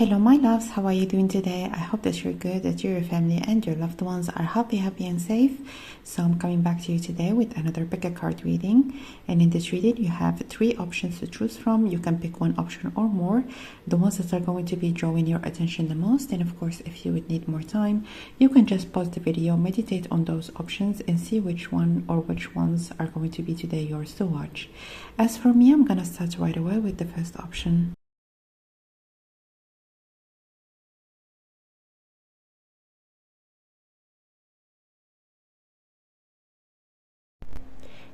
Hello my loves, how are you doing today? I hope that you're good, that your family and your loved ones are happy and safe. So I'm coming back to you today with another pick a card reading, and in this reading you have 3 options to choose from. You can pick one option or more, the ones that are going to be drawing your attention the most. And of course, if you would need more time, you can just pause the video, meditate on those options and see which one or which ones are going to be today yours to watch. As for me, I'm gonna start right away with the first option.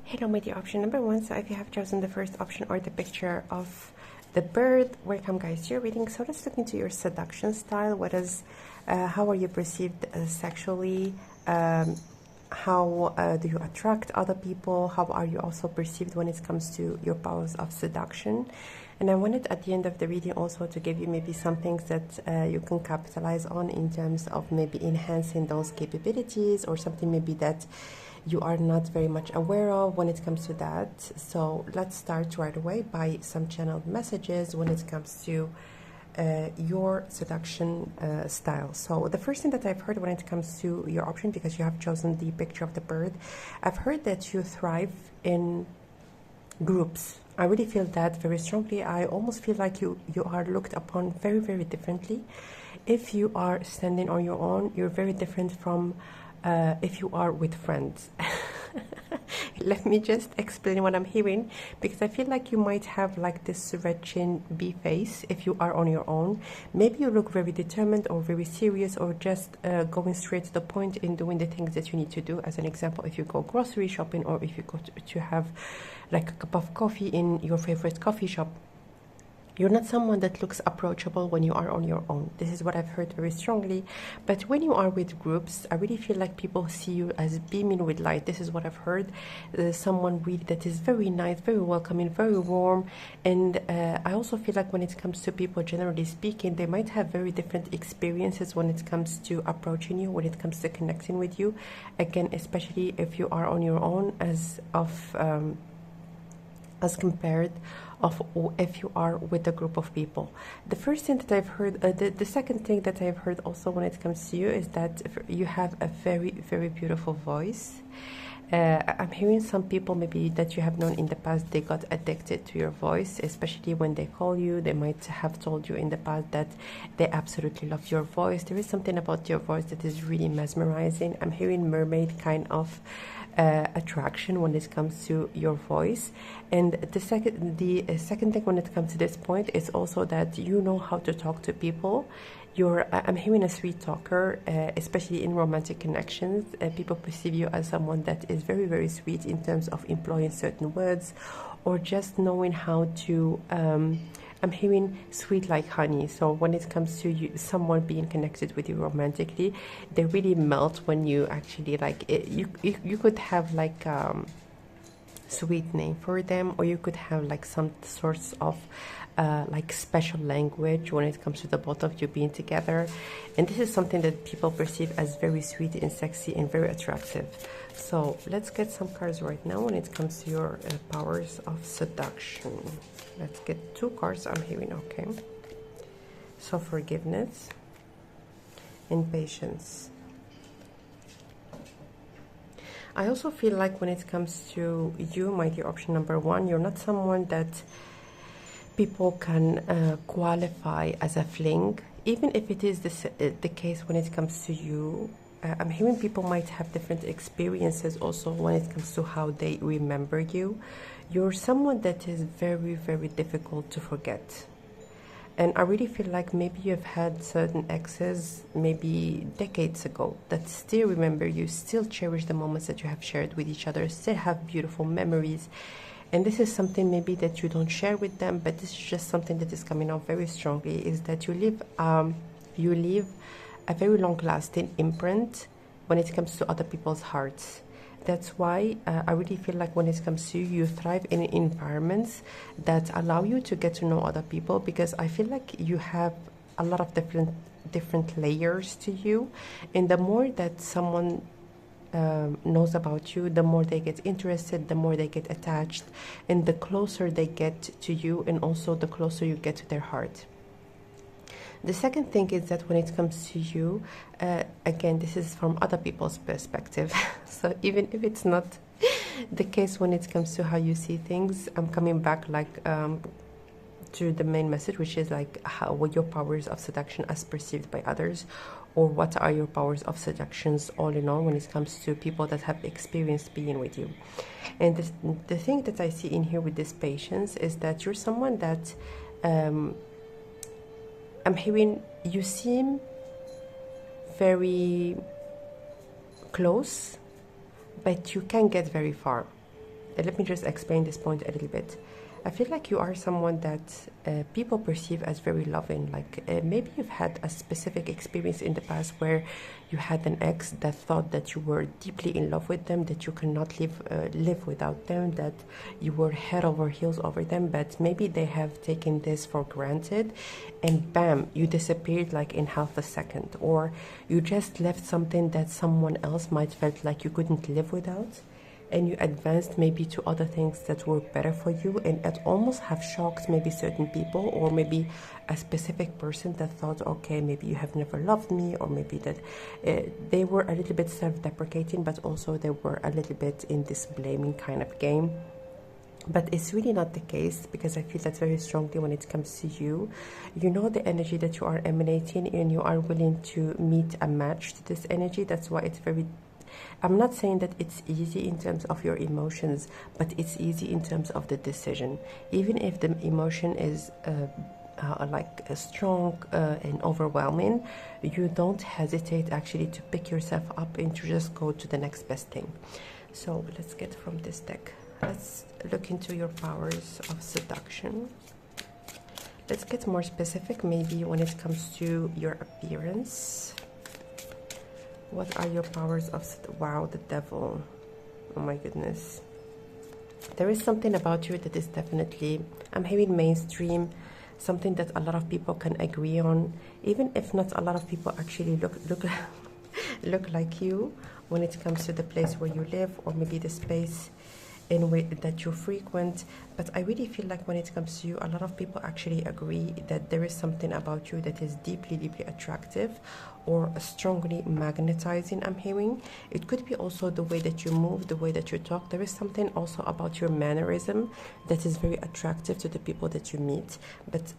Hello my dear, option number 1. So if you have chosen the first option or the picture of the bird, welcome guys to your reading. So let's look into your seduction style. How are you perceived sexually? How do you attract other people? How are you also perceived when it comes to your powers of seduction? And I wanted at the end of the reading also to give you maybe some things that you can capitalize on in terms of maybe enhancing those capabilities, or something maybe that you are not very much aware of when it comes to that. So let's start right away by some channeled messages when it comes to your seduction style. So the first thing that I've heard when it comes to your option, because you have chosen the picture of the bird, I've heard that you thrive in groups. I really feel that very strongly. I almost feel like you are looked upon very differently. If you are standing on your own, you're very different from if you are with friends. Let me just explain what I'm hearing, because I feel like you might have like this red chin bee face if you are on your own. Maybe you look very determined or very serious, or just going straight to the point in doing the things that you need to do. As an example, if you go grocery shopping, or if you go to have like a cup of coffee in your favorite coffee shop, you're not someone that looks approachable when you are on your own. This is what I've heard very strongly. But when you are with groups, I really feel like people see you as beaming with light. This is what I've heard. Someone really that is very nice, very welcoming, very warm. And I also feel like when it comes to people, generally speaking, they might have very different experiences when it comes to approaching you, when it comes to connecting with you. Again, especially if you are on your own, as compared of if you are with a group of people. The first thing that I've heard, the second thing that I've heard also when it comes to you, is that you have a very beautiful voice. I'm hearing some people maybe that you have known in the past, they got addicted to your voice, especially when they call you. They might have told you in the past that they absolutely love your voice. There is something about your voice that is really mesmerizing. I'm hearing mermaid kind of attraction when it comes to your voice. And the second thing when it comes to this point is also that you know how to talk to people. I'm hearing a sweet talker, especially in romantic connections. People perceive you as someone that is very sweet in terms of employing certain words, or just knowing how to I'm hearing sweet like honey. So when it comes to you, someone being connected with you romantically, they really melt when you actually like it. You could have like sweet name for them, or you could have like some sorts of like special language when it comes to the both of you being together. And this is something that people perceive as very sweet and sexy and very attractive. So let's get some cards right now when it comes to your powers of seduction. Let's get 2 cards I'm hearing. Okay, so forgiveness and patience. I also feel like when it comes to you, my dear, option number 1, you're not someone that people can qualify as a fling, even if it is the case when it comes to you. I'm hearing people might have different experiences also when it comes to how they remember you. You're someone that is very difficult to forget. And I really feel like maybe you've had certain exes maybe decades ago that still remember you, still cherish the moments that you have shared with each other, still have beautiful memories. And this is something maybe that you don't share with them, but this is just something that is coming out very strongly, is that you leave a very long-lasting imprint when it comes to other people's hearts. That's why I really feel like when it comes to you, you thrive in environments that allow you to get to know other people, because I feel like you have a lot of different layers to you. And the more that someone knows about you, the more they get interested, the more they get attached, and the closer they get to you, and also the closer you get to their heart. The second thing is that when it comes to you, again, this is from other people's perspective. So even if it's not the case when it comes to how you see things, I'm coming back like to the main message, which is like what your powers of seduction as perceived by others, or what are your powers of seductions all in all when it comes to people that have experienced being with you. And the thing that I see in here with this patience is that you're someone that I'm hearing you seem very close, but you can't get very far. Let me just explain this point a little bit. I feel like you are someone that people perceive as very loving. Like maybe you've had a specific experience in the past where you had an ex that thought that you were deeply in love with them, that you cannot live without them, that you were head over heels over them, but maybe they have taken this for granted, and bam, you disappeared like in half a second, or you just left something that someone else might felt like you couldn't live without, and you advanced maybe to other things that were better for you, and it almost have shocked maybe certain people, or maybe a specific person that thought, okay, maybe you have never loved me, or maybe that they were a little bit self-deprecating, but also they were a little bit in this blaming kind of game. But it's really not the case, because I feel that very strongly when it comes to you. You know the energy that you are emanating, and you are willing to meet a match to this energy. That's why it's very, I'm not saying that it's easy in terms of your emotions, but it's easy in terms of the decision. Even if the emotion is like strong and overwhelming, you don't hesitate actually to pick yourself up and to just go to the next best thing. So let's get from this deck. Let's look into your powers of seduction. Let's get more specific, maybe when it comes to your appearance. What are your powers of... Wow, the devil. Oh my goodness. There is something about you that is definitely, I'm hearing mainstream, something that a lot of people can agree on, even if not a lot of people actually look like you when it comes to the place where you live, or maybe the space in way that you frequent. But I really feel like when it comes to you, a lot of people actually agree that there is something about you that is deeply, deeply attractive, or strongly magnetizing, I'm hearing. It could be also the way that you move, the way that you talk. There is something also about your mannerism that is very attractive to the people that you meet. But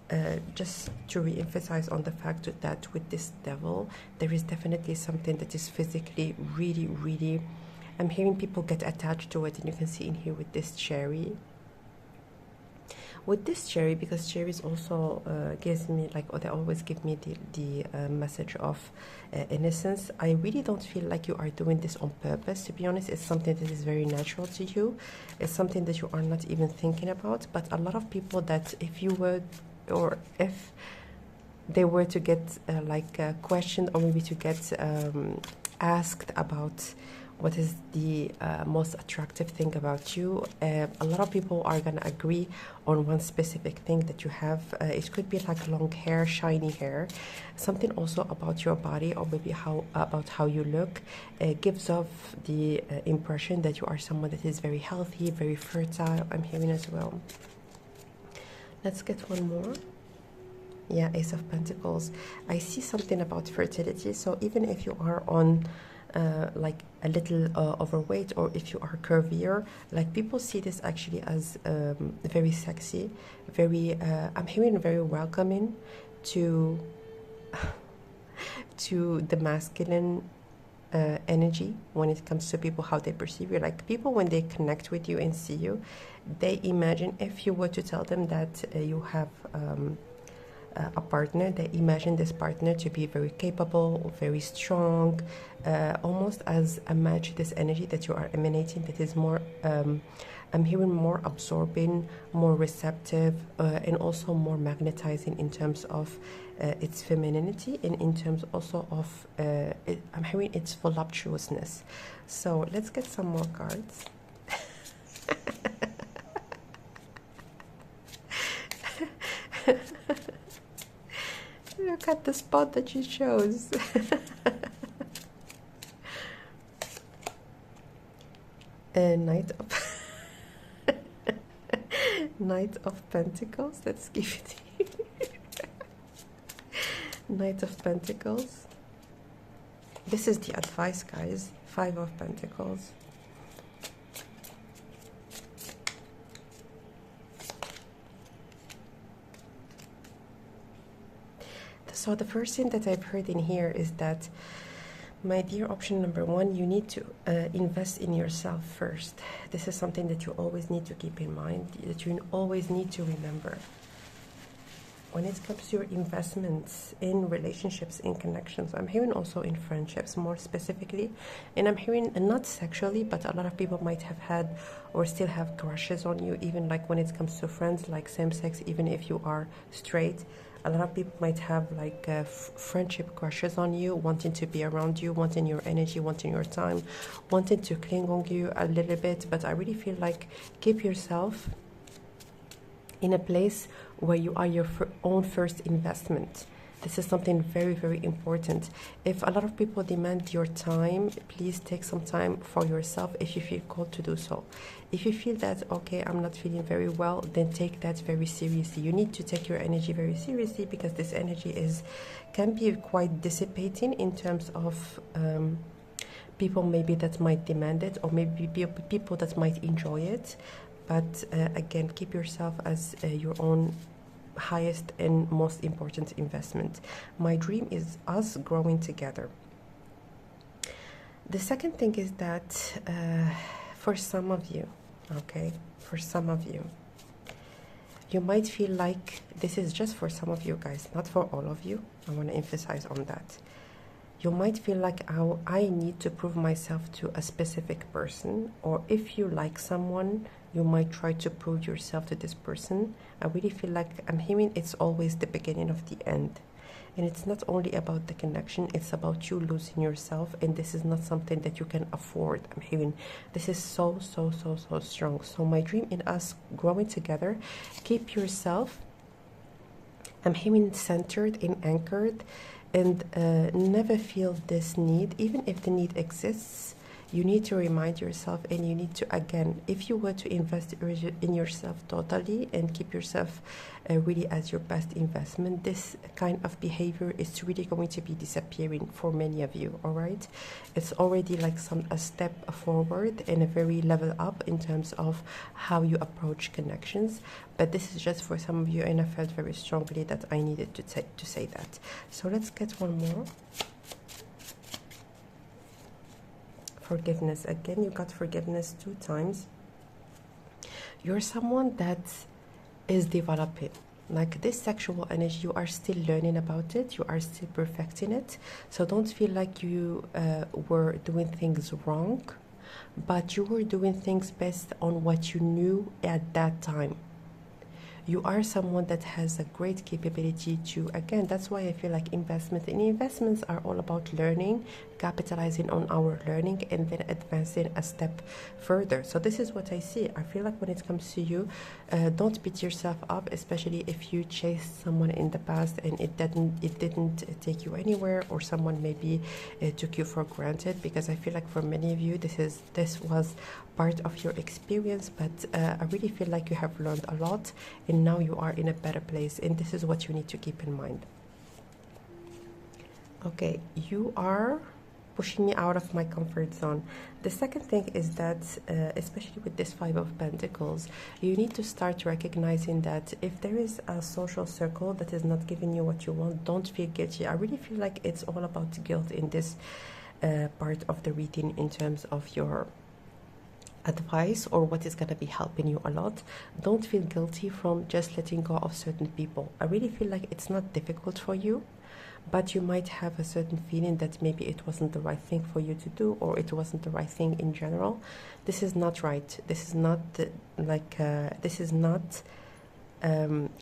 just to re-emphasize on the fact that with this devil, there is definitely something that is physically really, really, I'm hearing people get attached to it, and you can see in here with this cherry. With this cherry, because cherries also gives me, like, or they always give me the message of innocence. I really don't feel like you are doing this on purpose, to be honest. It's something that is very natural to you. It's something that you are not even thinking about. But a lot of people that if you were, or if they were to get questioned, or maybe to get asked about what is the most attractive thing about you, a lot of people are going to agree on one specific thing that you have. It could be like long hair, shiny hair, something also about your body, or maybe about how you look, gives off the impression that you are someone that is very healthy, very fertile, I'm hearing as well. Let's get one more. Yeah, Ace of Pentacles. I see something about fertility. So even if you are on like a little overweight, or if you are curvier, like people see this actually as very sexy, very I'm hearing very welcoming to to the masculine energy when it comes to people, how they perceive you. Like people, when they connect with you and see you, they imagine, if you were to tell them that you have a partner, they imagine this partner to be very capable, very strong, almost as a match this energy that you are emanating, that is more I'm hearing more absorbing, more receptive, and also more magnetizing in terms of its femininity, and in terms also of I'm hearing its voluptuousness. So let's get some more cards. Look at the spot that you chose. Knight of Pentacles. Let's give it here. Knight of Pentacles. This is the advice, guys. Five of Pentacles. So the first thing that I've heard in here is that, my dear option number one, you need to invest in yourself first. This is something that you always need to keep in mind, that you always need to remember. When it comes to your investments in relationships, in connections, I'm hearing also in friendships more specifically, and I'm hearing not sexually, but a lot of people might have had or still have crushes on you, even like when it comes to friends, like same sex, even if you are straight. A lot of people might have like friendship crushes on you, wanting to be around you, wanting your energy, wanting your time, wanting to cling on you a little bit. But I really feel like keep yourself in a place where you are your own first investment. This is something very, very important. If a lot of people demand your time, please take some time for yourself if you feel called to do so. If you feel that, okay, I'm not feeling very well, then take that very seriously. You need to take your energy very seriously, because this energy can be quite dissipating in terms of people maybe that might demand it, or maybe people that might enjoy it. But again, keep yourself as your own highest and most important investment. My dream is us growing together. The second thing is that for some of you, okay, for some of you, you might feel like, this is just for some of you guys, not for all of you. I want to emphasize on that. You might feel like, I need to prove myself to a specific person, or if you like someone, you might try to prove yourself to this person. I really feel like I'm hearing it's always the beginning of the end. And it's not only about the connection, it's about you losing yourself, and this is not something that you can afford. I'm hearing this is so strong. So my dream in us growing together, keep yourself, I'm hearing, centered and anchored, and never feel this need. Even if the need exists, you need to remind yourself, and you need to, again, if you were to invest in yourself totally and keep yourself really as your best investment, this kind of behavior is really going to be disappearing for many of you. All right, it's already like a step forward and a very level up in terms of how you approach connections. But this is just for some of you, and I felt very strongly that I needed to say that. So let's get one more. Forgiveness. Again, you got forgiveness 2 times. You're someone that is developing, like this sexual energy. You are still learning about it, you are still perfecting it. So don't feel like you were doing things wrong, but you were doing things based on what you knew at that time. You are someone that has a great capability to, again, that's why I feel like investments are all about learning, capitalizing on our learning, and then advancing a step further. So this is what I see. I feel like when it comes to you, don't beat yourself up, especially if you chased someone in the past and it didn't take you anywhere, or someone maybe took you for granted, because I feel like for many of you this was part of your experience. But I really feel like you have learned a lot, and now you are in a better place, and this is what you need to keep in mind. Okay, you are pushing me out of my comfort zone. The second thing is that, especially with this 5 of Pentacles, you need to start recognizing that if there is a social circle that is not giving you what you want, don't feel guilty. I really feel like it's all about guilt in this part of the reading, in terms of your advice or what is going to be helping you a lot. Don't feel guilty from just letting go of certain people. I really feel like it's not difficult for you, but you might have a certain feeling that maybe it wasn't the right thing for you to do, or it wasn't the right thing in general. This is not right. This is not this is not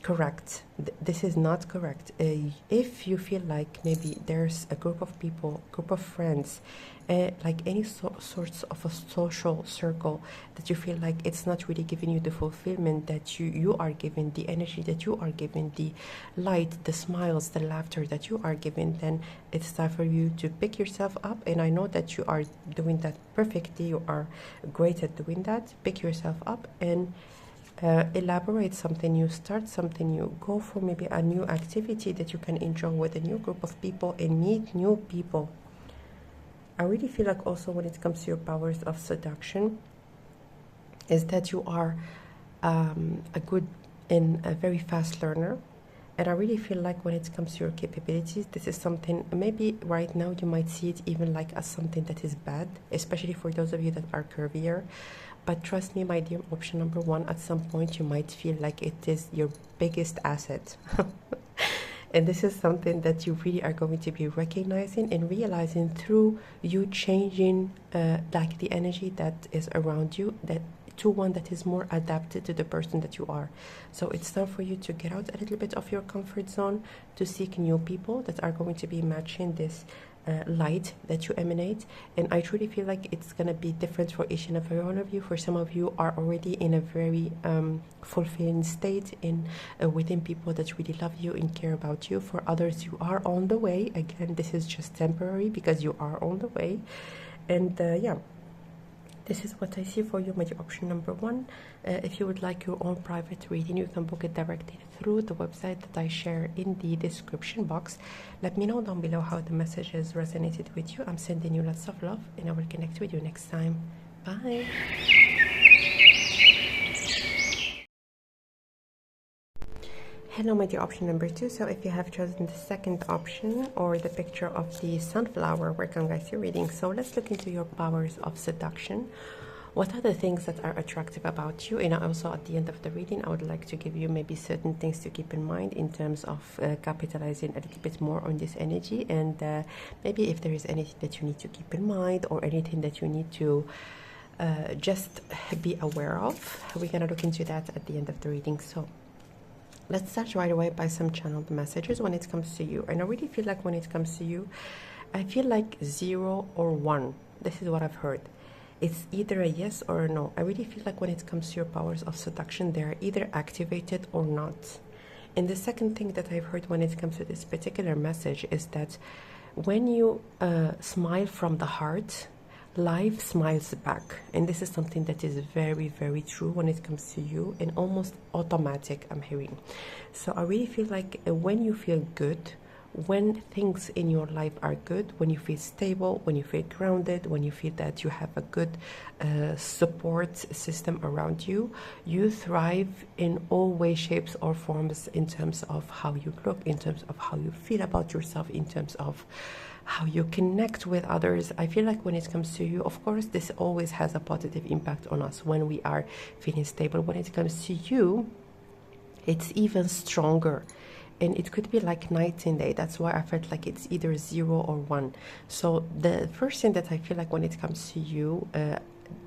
correct. This is not correct. If you feel like maybe there's a group of people, group of friends, like any sorts of a social circle, that you feel like it's not really giving you the fulfillment that you are giving, the energy that you are giving, the light, the smiles, the laughter that you are giving, then it's time for you to pick yourself up. And I know that you are doing that perfectly. You are great at doing that. Pick yourself up and elaborate something new, start something new, go for maybe a new activity that you can enjoy with a new group of people and meet new people. I really feel like also when it comes to your powers of seduction is that you are a good and a very fast learner. And I really feel like when it comes to your capabilities, this is something, maybe right now you might see it even like as something that is bad, especially for those of you that are curvier. But trust me, my dear, option number one, at some point you might feel like it is your biggest asset. And this is something that you really are going to be recognizing and realizing through you changing like the energy that is around you, that to one that is more adapted to the person that you are. So it's time for you to get out a little bit of your comfort zone, to seek new people that are going to be matching this light that you emanate. And I truly feel like it's going to be different for each and every one of you. For some of you are already in a very fulfilling state in within people that really love you and care about you. For others, you are on the way. Again, this is just temporary because you are on the way. And yeah, this is what I see for you, my option number one. If you would like your own private reading, you can book it directly through the website that I share in the description box. Let me know down below how the messages resonated with you. I'm sending you lots of love, and I will connect with you next time. Bye. Hello, my dear, option number two. So if you have chosen the second option or the picture of the sunflower, welcome guys, you're reading. So let's look into your powers of seduction. What are the things that are attractive about you? And also at the end of the reading, I would like to give you maybe certain things to keep in mind in terms of capitalizing a little bit more on this energy. And maybe if there is anything that you need to keep in mind or anything that you need to just be aware of, we're going to look into that at the end of the reading. So let's start right away by some channeled messages when it comes to you. And I really feel like when it comes to you, I feel like 0 or 1. This is what I've heard. It's either a yes or a no. I really feel like when it comes to your powers of seduction, they are either activated or not. And the second thing that I've heard when it comes to this particular message is that when you smile from the heart, life smiles back. And this is something that is very, very true when it comes to you and almost automatic, I'm hearing. So I really feel like when you feel good, when things in your life are good, when you feel stable, when you feel grounded, when you feel that you have a good support system around you, you thrive in all ways, shapes or forms in terms of how you look, in terms of how you feel about yourself, in terms of how you connect with others. I feel like when it comes to you, of course, this always has a positive impact on us when we are feeling stable. When it comes to you, it's even stronger. And it could be like night and day. That's why I felt like it's either 0 or 1. So the first thing that I feel like when it comes to you,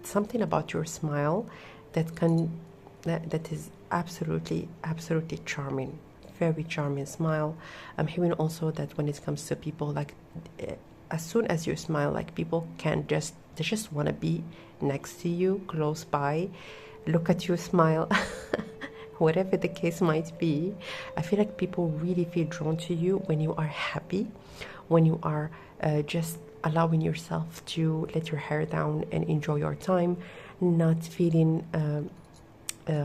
something about your smile that is absolutely charming. Very charming smile. I'm hearing also that when it comes to people, like as soon as you smile, like people they just want to be next to you, close by, look at you smile. Whatever the case might be, I feel like people really feel drawn to you when you are happy, when you are just allowing yourself to let your hair down and enjoy your time, not feeling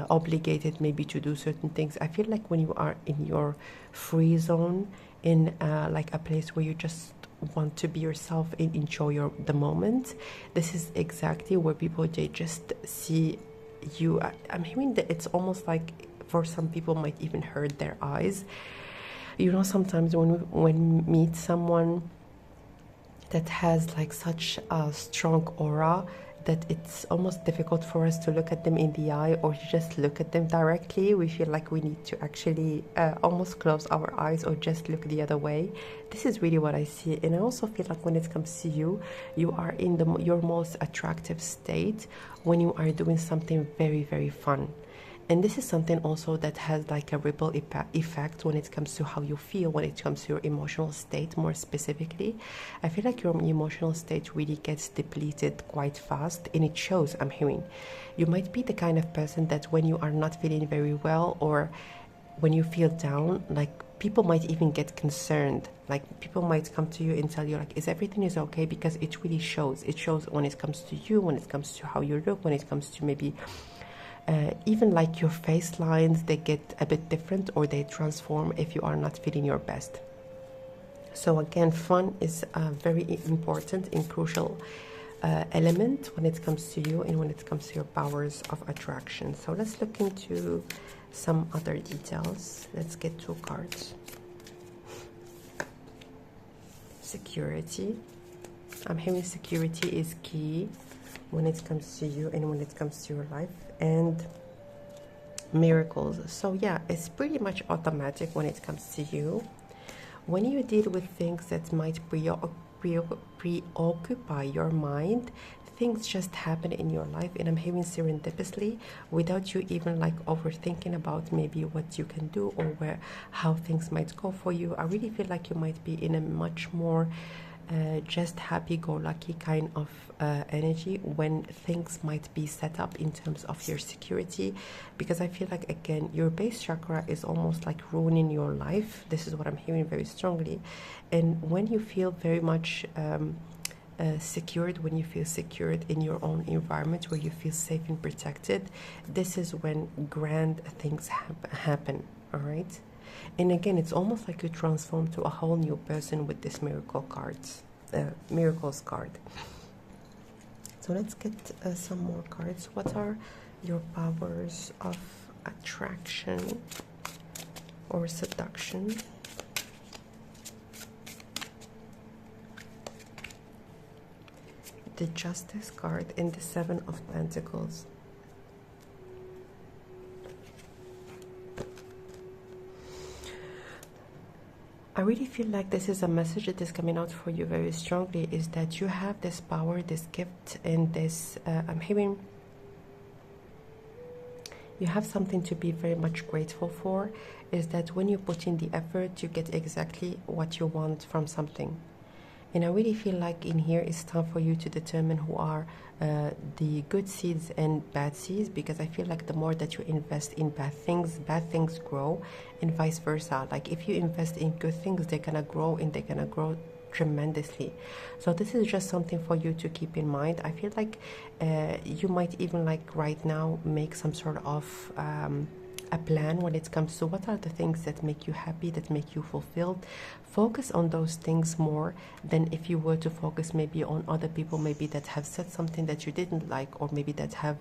obligated maybe to do certain things. I feel like when you are in your free zone, in like a place where you just want to be yourself and enjoy the moment, this is exactly where people, they just see you. I'm hearing that it's almost like for some people might even hurt their eyes. You know, sometimes when we meet someone that has like such a strong aura that it's almost difficult for us to look at them in the eye or to just look at them directly. We feel like we need to actually almost close our eyes or just look the other way. This is really what I see. And I also feel like when it comes to you, you are in your most attractive state when you are doing something very, very fun. And this is something also that has like a ripple effect when it comes to how you feel, when it comes to your emotional state more specifically. I feel like your emotional state really gets depleted quite fast, and it shows, I'm hearing. You might be the kind of person that when you are not feeling very well or when you feel down, like people might even get concerned. Like people might come to you and tell you like, is everything is okay? Because it really shows. It shows when it comes to you, when it comes to how you look, when it comes to maybe even like your face lines, they get a bit different or they transform if you are not feeling your best. So again, fun is a very important and crucial element when it comes to you and when it comes to your powers of attraction. So let's look into some other details. Let's get 2 cards. Security. I'm hearing security is key when it comes to you and when it comes to your life. And miracles. So yeah, it's pretty much automatic when it comes to you. When you deal with things that might preoccupy your mind, things just happen in your life, and I'm hearing serendipitously without you even like overthinking about maybe what you can do or how things might go for you. I really feel like you might be in a much more just happy-go-lucky kind of energy when things might be set up in terms of your security, because I feel like, again, your base chakra is almost like ruining your life. This is what I'm hearing very strongly. And when you feel very much secured, when you feel secured in your own environment where you feel safe and protected, this is when grand things happen, all right? And again, it's almost like you transform to a whole new person with this miracles card. So let's get some more cards. What are your powers of attraction or seduction? The Justice card and the 7 of Pentacles. I really feel like this is a message that is coming out for you very strongly, is that you have this power, this gift, and this, I'm hearing, you have something to be very much grateful for, is that when you put in the effort, you get exactly what you want from something. And I really feel like in here it's time for you to determine who are the good seeds and bad seeds, because I feel like the more that you invest in bad things grow, and vice versa. Like if you invest in good things, they're gonna grow, and they're gonna grow tremendously. So this is just something for you to keep in mind. I feel like you might even like right now make some sort of a plan when it comes to what are the things that make you happy, that make you fulfilled. Focus on those things more than if you were to focus maybe on other people, maybe that have said something that you didn't like, or maybe that have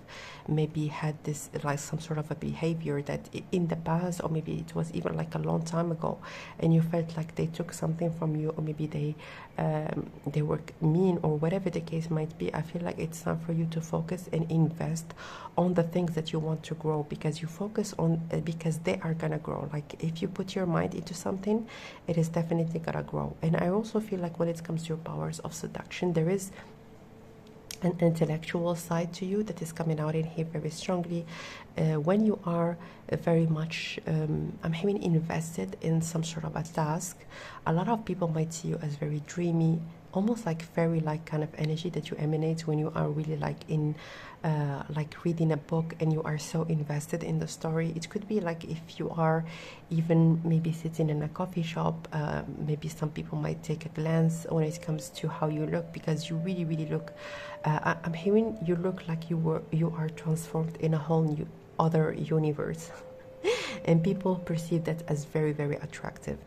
maybe had this like some sort of a behavior that in the past, or maybe it was even like a long time ago, and you felt like they took something from you, or maybe they were mean, or whatever the case might be. I feel like it's time for you to focus and invest on the things that you want to grow, because you focus on because they are gonna grow. Like if you put your mind into something, it is definitely gonna grow. And I also feel like when it comes to your powers of seduction, there is an intellectual side to you that is coming out in here very strongly. When you are very much I'm hearing invested in some sort of a task, a lot of people might see you as very dreamy, almost like fairy-like kind of energy that you emanate when you are really like in like reading a book and you are so invested in the story. It could be like if you are even maybe sitting in a coffee shop, maybe some people might take a glance when it comes to how you look, because you really look I'm hearing you look like you are transformed in a whole new other universe and people perceive that as very attractive.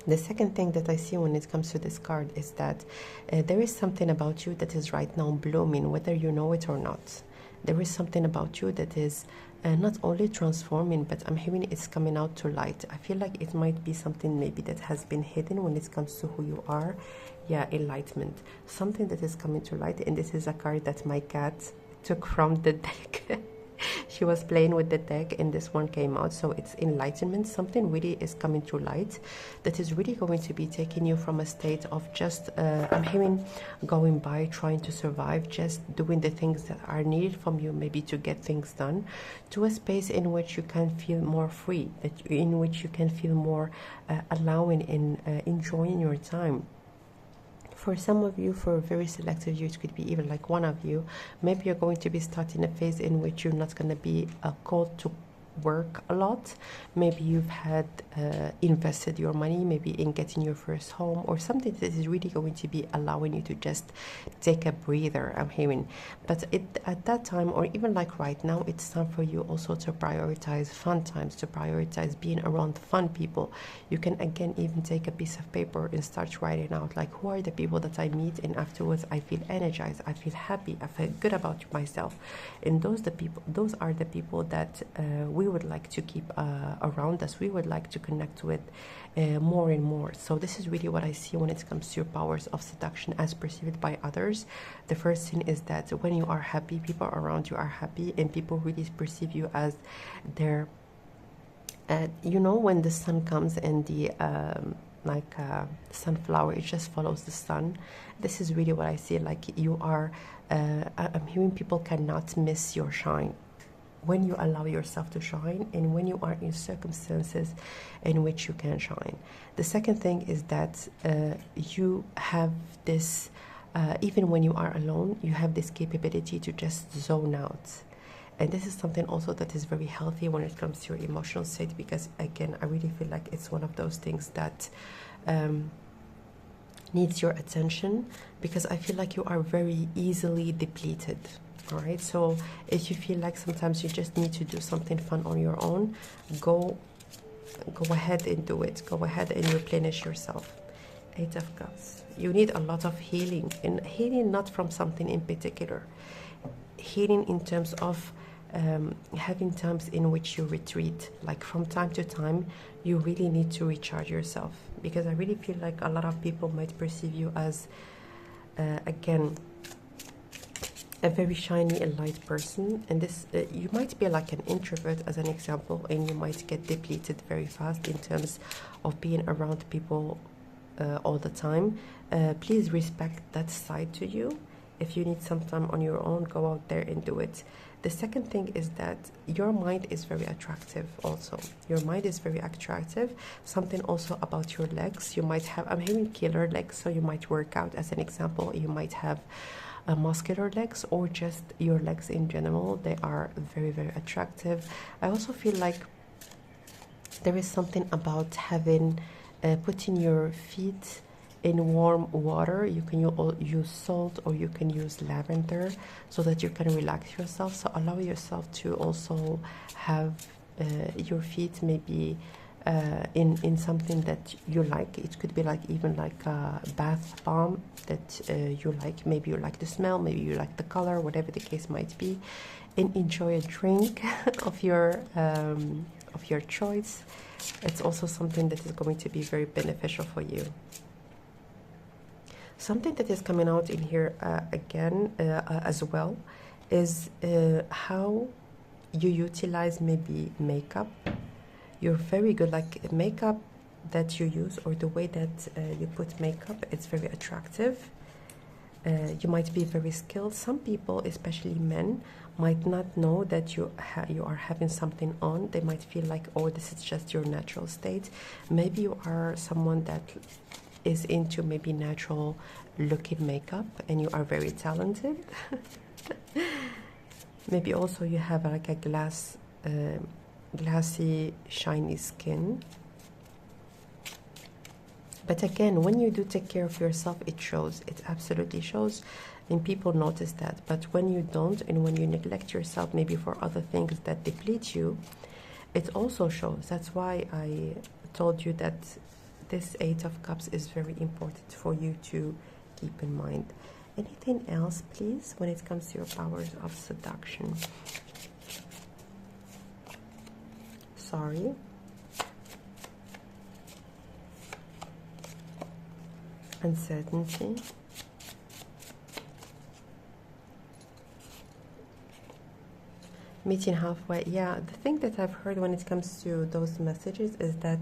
The second thing that I see when it comes to this card is that there is something about you that is right now blooming, whether you know it or not. There is something about you that is not only transforming, but I'm hearing it's coming out to light. I feel like it might be something maybe that has been hidden when it comes to who you are. Yeah, enlightenment. Something that is coming to light, and this is a card that my cat took from the deck. She was playing with the deck and this one came out. So it's enlightenment. Something really is coming to light that is really going to be taking you from a state of just I'm hearing going by, trying to survive, just doing the things that are needed from you, maybe to get things done, to a space in which you can feel more free, in which you can feel more allowing and enjoying your time. For some of you, for a very selective you, it could be even like one of you, maybe you're going to be starting a phase in which you're not going to be called to work a lot. Maybe you've had invested your money maybe in getting your first home, or something that is really going to be allowing you to just take a breather, I'm hearing. But at that time, or even like right now, it's time for you also to prioritize fun times, to prioritize being around fun people. You can again even take a piece of paper and start writing out like, who are the people that I meet, and afterwards I feel energized, I feel happy, I feel good about myself. And those are the people that we would like to keep around us, we would like to connect with more and more. So this is really what I see when it comes to your powers of seduction as perceived by others. The first thing is that when you are happy, people around you are happy, and people really perceive you as their you know, when the sun comes and the sunflower, it just follows the sun. This is really what I see. Like you are I'm hearing people cannot miss your shine when you allow yourself to shine, and when you are in circumstances in which you can shine. The second thing is that you have this even when you are alone, you have this capability to just zone out. And this is something also that is very healthy when it comes to your emotional state, because again, I really feel like it's one of those things that needs your attention, because I feel like you are very easily depleted. All right, so if you feel like sometimes you just need to do something fun on your own, go ahead and do it. Go ahead and replenish yourself. Eight of Cups. You need a lot of healing, and healing not from something in particular. Healing in terms of having times in which you retreat, like from time to time you really need to recharge yourself, because I really feel like a lot of people might perceive you as again a very shiny and light person, and this you might be like an introvert as an example, and you might get depleted very fast in terms of being around people all the time. Please respect that side to you. If you need some time on your own, go out there and do it. The second thing is that your mind is very attractive also. Your mind is very attractive. Something also about your legs. You might have, I'm hearing killer legs, so you might work out as an example. You might have muscular legs, or just your legs in general. They are very, very attractive. I also feel like there is something about having, putting your feet in warm water. You can use salt, or you can use lavender, so that you can relax yourself. So allow yourself to also have your feet maybe in something that you like. It could be like even like a bath bomb that you like. Maybe you like the smell, maybe you like the color, whatever the case might be, and enjoy a drink of your choice. It's also something that is going to be very beneficial for you. Something that is coming out in here again as well is how you utilize maybe makeup. You're very good, like makeup that you use, or the way that you put makeup, it's very attractive. You might be very skilled. Some people, especially men, might not know that you are having something on. They might feel like, oh, this is just your natural state. Maybe you are someone that is into maybe natural looking makeup, and you are very talented. Maybe also you have like a glassy, shiny skin. But again, when you do take care of yourself, it shows. It absolutely shows, and people notice that. But when you don't, and when you neglect yourself maybe for other things that deplete you, it also shows. That's why I told you that this Eight of Cups is very important for you to keep in mind. Anything else, please, when it comes to your powers of seduction? Sorry. Uncertainty. Meeting halfway. Yeah, the thing that I've heard when it comes to those messages is that,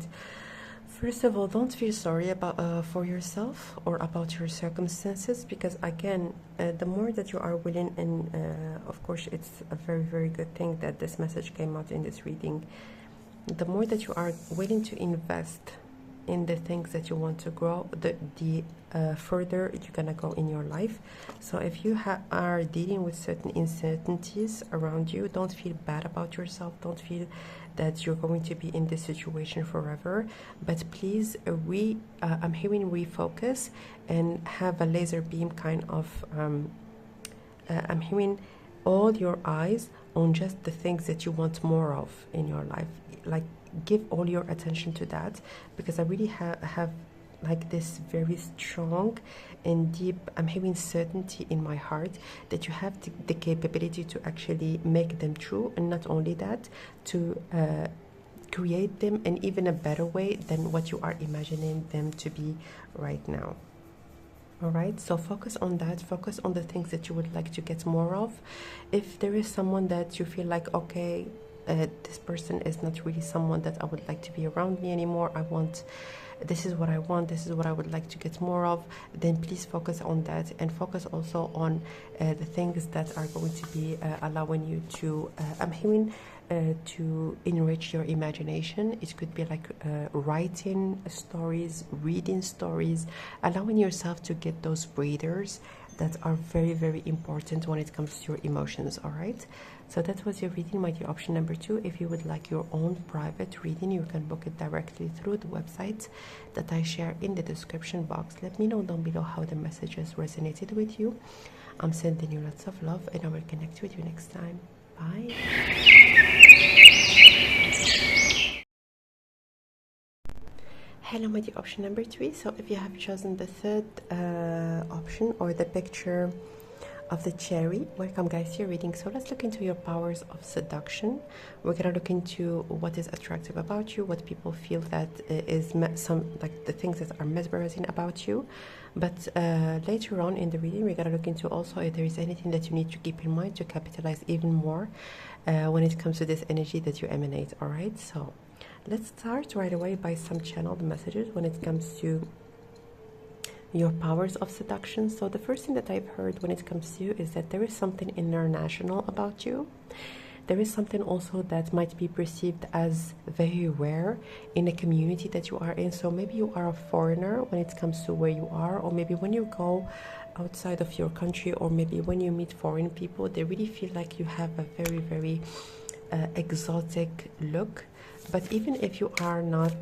first of all, don't feel sorry about for yourself or about your circumstances, because again, the more that you are willing, and of course it's a very, very good thing that this message came out in this reading, the more that you are willing to invest in the things that you want to grow, the further you're gonna go in your life. So if you are dealing with certain uncertainties around you, don't feel bad about yourself. Don't feel that you're going to be in this situation forever, but please I'm hearing refocus and have a laser beam kind of I'm hearing all your eyes on just the things that you want more of in your life. Like, give all your attention to that, because I really have like this very strong and deep, I'm having certainty in my heart that you have the capability to actually make them true, and not only that, to create them in even a better way than what you are imagining them to be right now. All right, so focus on that. Focus on the things that you would like to get more of. If there is someone that you feel like, okay, this person is not really someone that I would like to be around me anymore, this is what I want, this is what I would like to get more of, then please focus on that, and focus also on the things that are going to be allowing you to, I'm hearing, to enrich your imagination. It could be like writing stories, reading stories, allowing yourself to get those breathers that are very, very important when it comes to your emotions. All right, so that was your reading, my dear. Option number 2, if you would like your own private reading, you can book it directly through the website that I share in the description box. Let me know down below how the messages resonated with you. I'm sending you lots of love, and I will connect with you next time. Bye. Hello, my dear. Option number 3. So if you have chosen the third option, or the picture of the cherry, welcome guys to your reading. So let's look into your powers of seduction. We're gonna look into what is attractive about you, what people feel that is some, like the things that are mesmerizing about you. But later on in the reading, we're gonna look into also if there is anything that you need to keep in mind to capitalize even more when it comes to this energy that you emanate. All right, so let's start right away by some channeled messages when it comes to your powers of seduction. So the first thing that I've heard when it comes to you is that there is something international about you. There is something also that might be perceived as very rare in a community that you are in. So maybe you are a foreigner when it comes to where you are, or maybe when you go outside of your country, or maybe when you meet foreign people, they really feel like you have a very, very exotic look. But even if you are not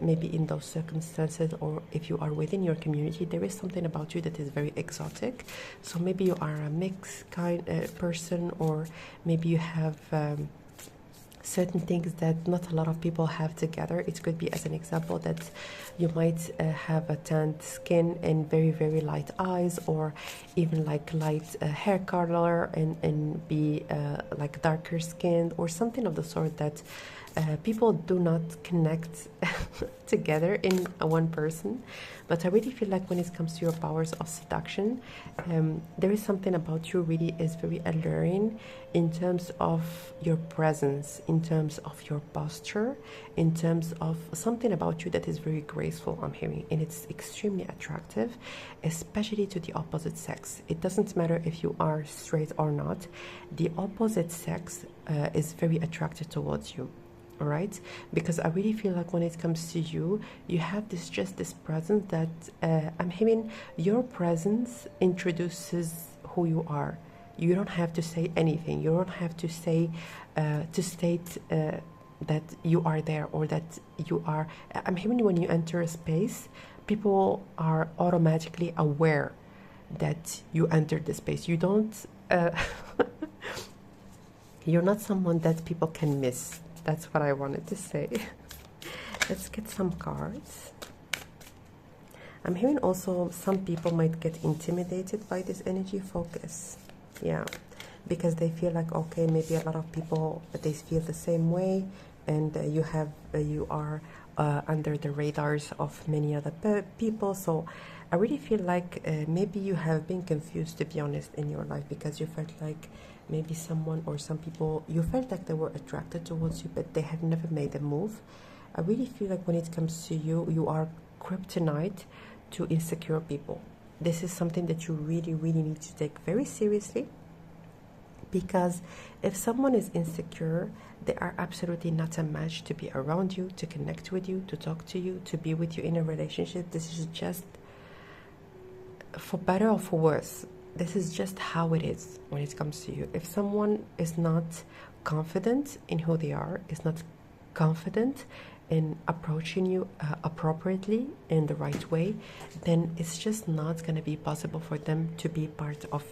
maybe in those circumstances, or if you are within your community, there is something about you that is very exotic. So maybe you are a mixed kind person, or maybe you have certain things that not a lot of people have together. It could be, as an example, that you might have a tanned skin and very, very light eyes, or even like light hair color, and be like darker skinned, or something of the sort that people do not connect together in one person. But I really feel like when it comes to your powers of seduction, there is something about you really is very alluring in terms of your presence, in terms of your posture, in terms of something about you that is very graceful, I'm hearing, and it's extremely attractive, especially to the opposite sex. It doesn't matter if you are straight or not, the opposite sex is very attracted towards you. All right, because I really feel like when it comes to you, you have this presence that I'm having. Your presence introduces who you are. You don't have to say anything. You don't have to say to state that you are there, or that you are. I'm having, when you enter a space, people are automatically aware that you entered the space. You don't. You're not someone that people can miss. That's what I wanted to say. Let's get some cards. I'm hearing also some people might get intimidated by this energy. Focus. Yeah. Because they feel like, okay, maybe a lot of people, they feel the same way, and you are under the radars of many other people. So I really feel like maybe you have been confused, to be honest, in your life, because you felt like maybe someone or some people, you felt like they were attracted towards you, but they have never made a move. I really feel like when it comes to you, you are kryptonite to insecure people. This is something that you really, really need to take very seriously, because if someone is insecure, they are absolutely not a match to be around you, to connect with you, to talk to you, to be with you in a relationship. This is just, for better or for worse, this is just how it is when it comes to you. If someone is not confident in who they are, is not confident in approaching you appropriately in the right way, then it's just not going to be possible for them to be part of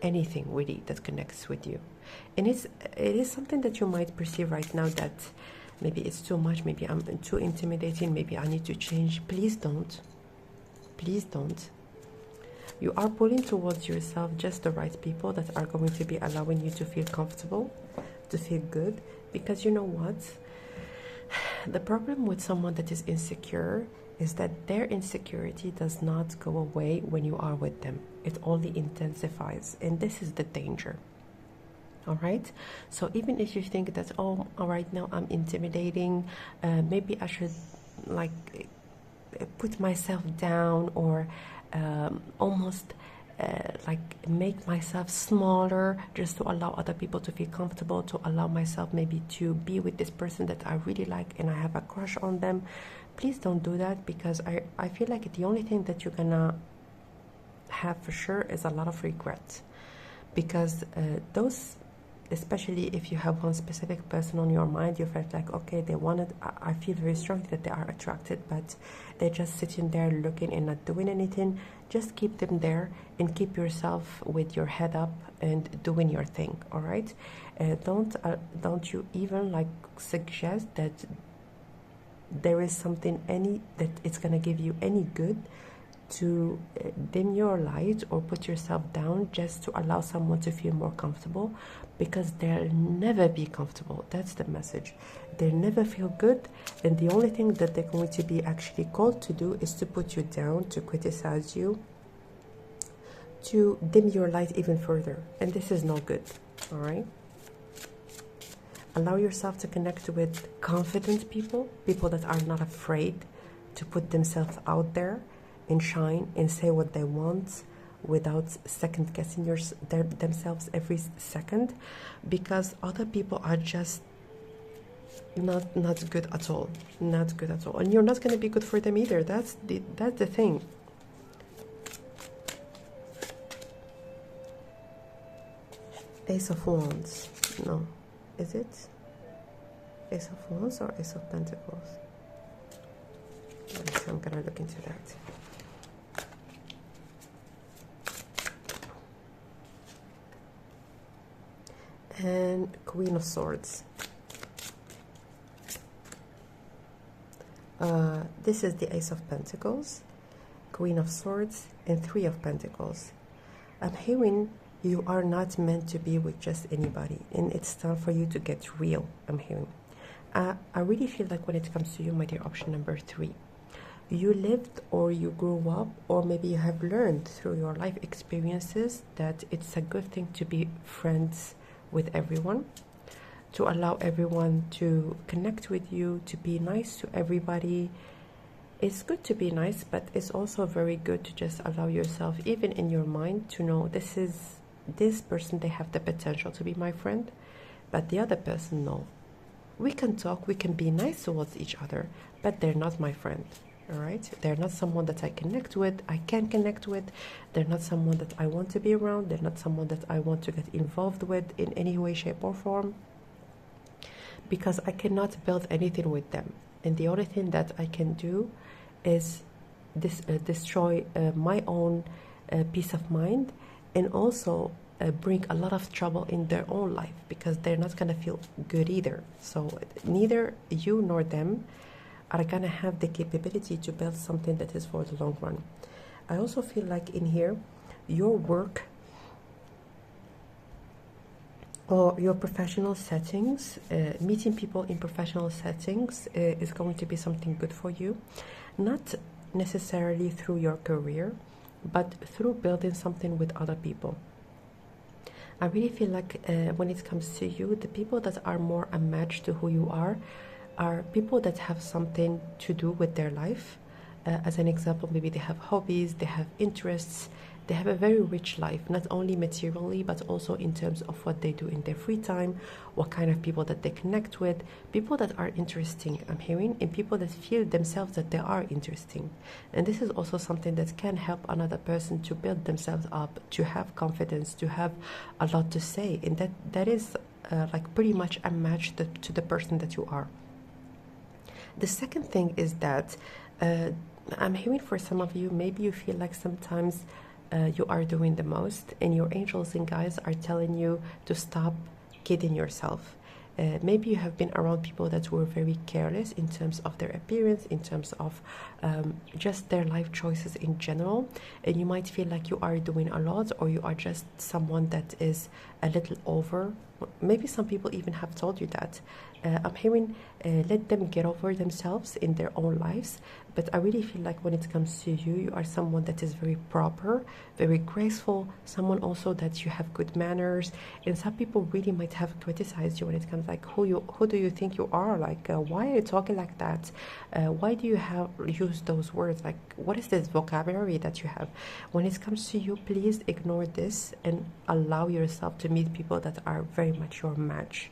anything really that connects with you. And it is something that you might perceive right now that maybe it's too much, maybe I'm too intimidating, maybe I need to change. Please don't. Please don't. You are pulling towards yourself just the right people that are going to be allowing you to feel comfortable, to feel good. Because you know what? The problem with someone that is insecure is that their insecurity does not go away when you are with them. It only intensifies. And this is the danger. Alright? So even if you think that, oh, right now I'm intimidating, maybe I should like put myself down, or almost like make myself smaller just to allow other people to feel comfortable, to allow myself maybe to be with this person that I really like and I have a crush on them. Please don't do that, because I feel like the only thing that you're gonna have for sure is a lot of regret. Because those, especially if you have one specific person on your mind, you felt like, okay, they wanted, I feel very strongly that they are attracted, but they're just sitting there looking and not doing anything. Just keep them there and keep yourself with your head up and doing your thing. All right? Don't you even like suggest that there is something that it's gonna give you any good to dim your light or put yourself down just to allow someone to feel more comfortable, because they'll never be comfortable. That's the message. They'll never feel good, and the only thing that they're going to be actually called to do is to put you down, to criticize you, to dim your light even further, and this is not good. All right? Allow yourself to connect with confident people that are not afraid to put themselves out there and shine and say what they want without second guessing themselves every second, because other people are just not good at all. Not good at all. And you're not going to be good for them either. That's the thing. Ace of Wands. No. Is it Ace of Wands or Ace of Pentacles? So I'm going to look into that. And Queen of Swords. This is the Ace of Pentacles, Queen of Swords, and Three of Pentacles. I'm hearing you are not meant to be with just anybody, and it's time for you to get real. I'm hearing. I really feel like when it comes to you, my dear, option number 3, you lived or you grew up, or maybe you have learned through your life experiences that it's a good thing to be friends with everyone, to allow everyone to connect with you, to be nice to everybody. It's good to be nice, but it's also very good to just allow yourself, even in your mind, to know this person, they have the potential to be my friend, but the other person, no. We can talk, we can be nice towards each other, but they're not my friend. All right? They're not someone that I connect with, I can connect with. They're not someone that I want to be around. They're not someone that I want to get involved with in any way, shape, or form, because I cannot build anything with them. And the only thing that I can do is destroy my own peace of mind, and also bring a lot of trouble in their own life, because they're not going to feel good either. So neither you nor them are going to have the capability to build something that is for the long run. I also feel like in here, your work or your professional settings, meeting people in professional settings is going to be something good for you. Not necessarily through your career, but through building something with other people. I really feel like when it comes to you, the people that are more a match to who you are people that have something to do with their life. As an example, maybe they have hobbies, they have interests, they have a very rich life, not only materially, but also in terms of what they do in their free time, what kind of people that they connect with, people that are interesting, I'm hearing, and people that feel themselves that they are interesting. And this is also something that can help another person to build themselves up, to have confidence, to have a lot to say. And that is like pretty much a match to the person that you are. The second thing is that I'm hearing for some of you, maybe you feel like sometimes you are doing the most and your angels and guides are telling you to stop kidding yourself. Maybe you have been around people that were very careless in terms of their appearance, in terms of just their life choices in general, and you might feel like you are doing a lot, or you are just someone that is a little over. Maybe some people even have told you that. I'm hearing let them get over themselves in their own lives, but I really feel like when it comes to you, you are someone that is very proper, very graceful, someone also that you have good manners, and some people really might have criticized you when it comes like who do you think you are, like why are you talking like that, why do you use those words, like what is this vocabulary that you have. When it comes to you, please ignore this and allow yourself to meet people that are very much your match,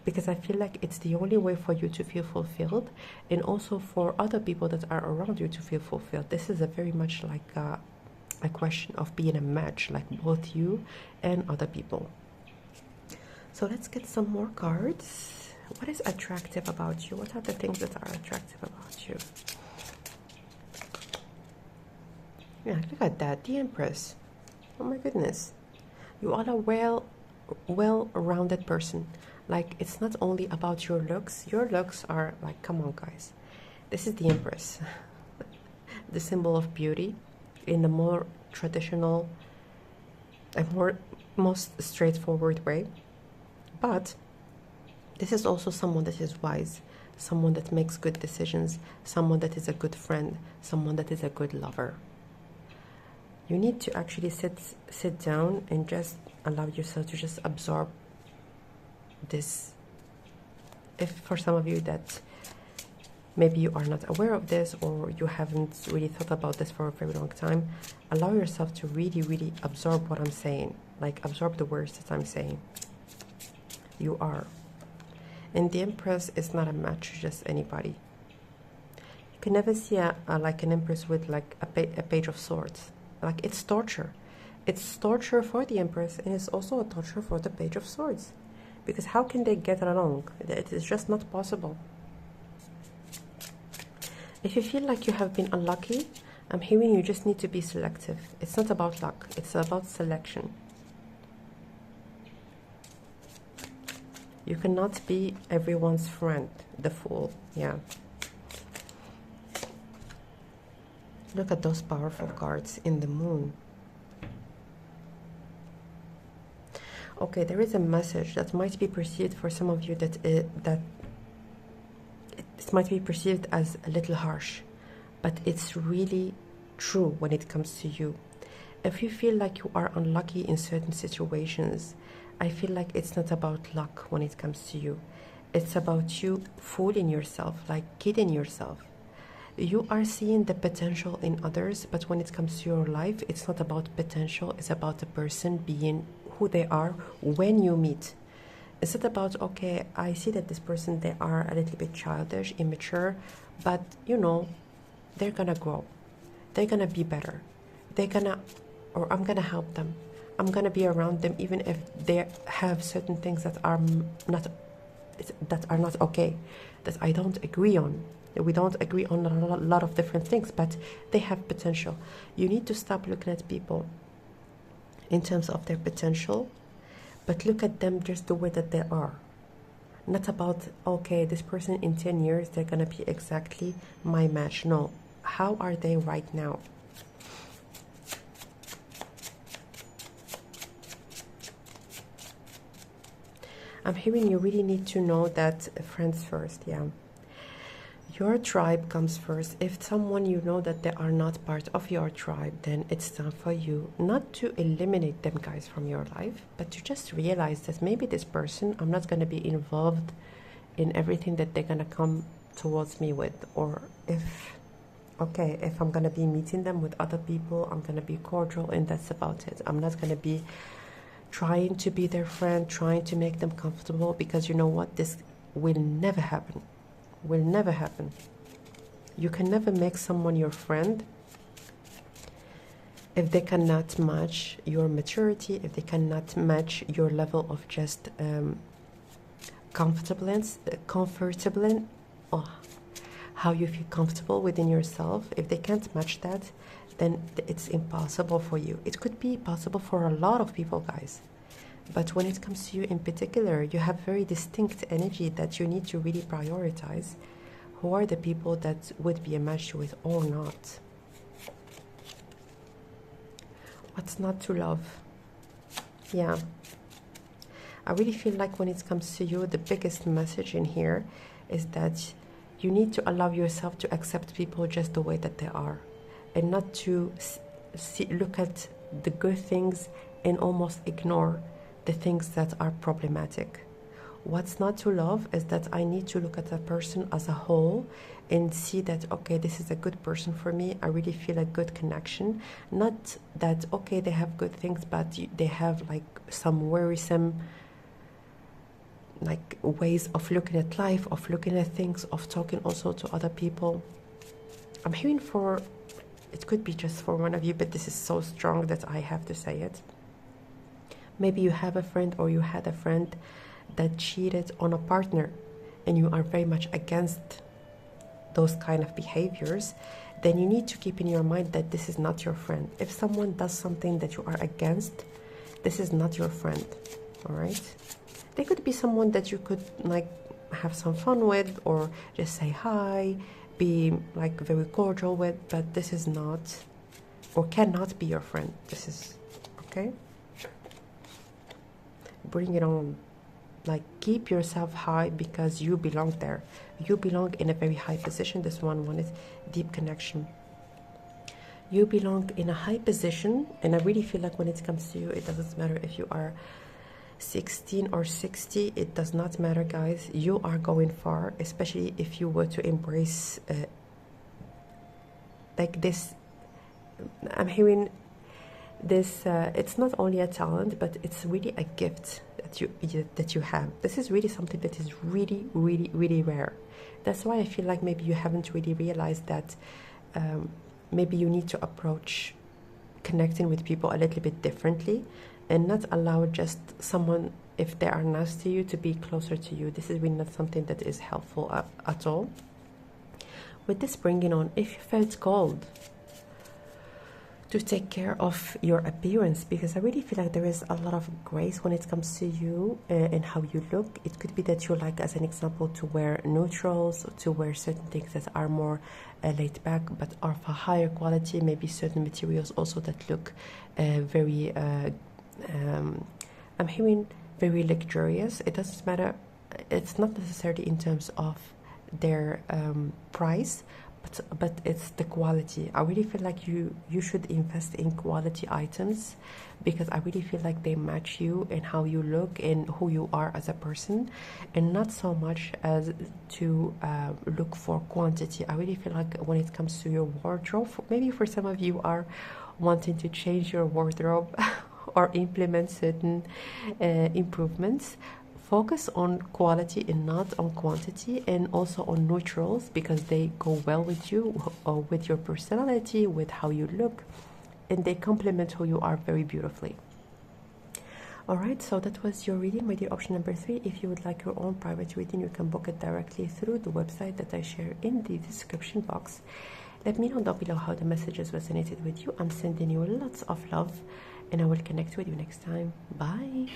because I feel like it's the only way for you to feel fulfilled, and also for other people that are around you to feel fulfilled. This is a very much like a question of being a match, like both you and other people. So let's get some more cards. What is attractive about you? What are the things that are attractive about you? Yeah, look at that, the Empress. Oh my goodness. You are a well-rounded person. Like, it's not only about your looks. Your looks are like, come on guys. This is the Empress. The symbol of beauty in the more traditional and most straightforward way. But this is also someone that is wise, someone that makes good decisions, someone that is a good friend, someone that is a good lover. You need to actually sit down and just allow yourself to just absorb this. If for some of you that maybe you are not aware of this, or you haven't really thought about this for a very long time, allow yourself to really absorb what I'm saying, like absorb the words that I'm saying. You are. And the Empress is not a match to just anybody. You can never see like an Empress with like a page of swords. Like, it's torture. It's torture for the Empress, and it's also a torture for the Page of Swords. Because how can they get along? It is just not possible. If you feel like you have been unlucky, I'm hearing you just need to be selective. It's not about luck. It's about selection. You cannot be everyone's friend, the Fool. Yeah. Look at those powerful cards in the Moon. Okay, there is a message that might be perceived for some of you that it might be perceived as a little harsh, but it's really true when it comes to you. If you feel like you are unlucky in certain situations, I feel like it's not about luck when it comes to you. It's about you fooling yourself, like kidding yourself. You are seeing the potential in others, but when it comes to your life, it's not about potential. It's about the person being who they are when you meet. It's not about, okay, I see that this person, they are a little bit childish, immature, but you know, they're gonna grow. They're gonna be better. I'm gonna help them. I'm gonna be around them even if they have certain things that are not okay, that I don't agree on. We don't agree on a lot of different things, but they have potential. You need to stop looking at people in terms of their potential, but look at them just the way that they are. Not about, okay, this person in 10 years, they're gonna be exactly my match. No, how are they right now? I'm hearing you really need to know that friends first, yeah. Your tribe comes first. If someone you know that they are not part of your tribe, then it's time for you not to eliminate them guys from your life, but to just realize that maybe this person, I'm not going to be involved in everything that they're going to come towards me with. Or if I'm going to be meeting them with other people, I'm going to be cordial, and that's about it. I'm not going to be trying to be their friend, trying to make them comfortable, because you know what? This will never happen. Will never happen. You can never make someone your friend if they cannot match your maturity, if they cannot match your level of just comfortable, oh, how you feel comfortable within yourself. If they can't match that, then it's impossible for you. It could be possible for a lot of people, guys, but when it comes to you in particular, you have very distinct energy that you need to really prioritize. Who are the people that would be a match with or not? What's not to love? Yeah, I really feel like when it comes to you, the biggest message in here is that you need to allow yourself to accept people just the way that they are, and not to look at the good things and almost ignore the things that are problematic. What's not to love is that I need to look at a person as a whole and see that, okay, this is a good person for me. I really feel a good connection. Not that, okay, they have good things, but they have like some worrisome like ways of looking at life, of looking at things, of talking also to other people. I'm hearing for, it could be just for one of you, but this is so strong that I have to say it. Maybe you have a friend or you had a friend that cheated on a partner and you are very much against those kind of behaviors. Then you need to keep in your mind that this is not your friend. If someone does something that you are against, this is not your friend. All right, they could be someone that you could like have some fun with, or just say hi, be like very cordial with, but this is not or cannot be your friend. This is okay. Bring it on. Like, keep yourself high because you belong there. You belong in a very high position. This one is deep connection. You belong in a high position, and I really feel like when it comes to you, it doesn't matter if you are 16 or 60. It does not matter, guys. You are going far, especially if you were to embrace like this. I'm hearing this. It's not only a talent, but it's really a gift that you have. This is really something that is really, really, really rare. That's why I feel like maybe you haven't really realized that. Maybe you need to approach connecting with people a little bit differently, and not allow just someone, if they are nice to you, to be closer to you. This is really not something that is helpful at all. With this bringing on, if you felt called to take care of your appearance, because I really feel like there is a lot of grace when it comes to you and how you look. It could be that you like, as an example, to wear neutrals, to wear certain things that are more laid back but are of a higher quality, maybe certain materials also that look very I'm hearing very luxurious. It doesn't matter, it's not necessarily in terms of their price, but it's the quality. I really feel like you should invest in quality items, because I really feel like they match you and how you look and who you are as a person, and not so much as to look for quantity. I really feel like when it comes to your wardrobe, maybe for some of you are wanting to change your wardrobe or implement certain improvements, focus on quality and not on quantity, and also on neutrals, because they go well with you, or with your personality, with how you look, and they complement who you are very beautifully. Alright, so that was your reading, my dear option number 3. If you would like your own private reading, you can book it directly through the website that I share in the description box. Let me know down below how the messages resonated with you. I'm sending you lots of love, and I will connect with you next time. Bye.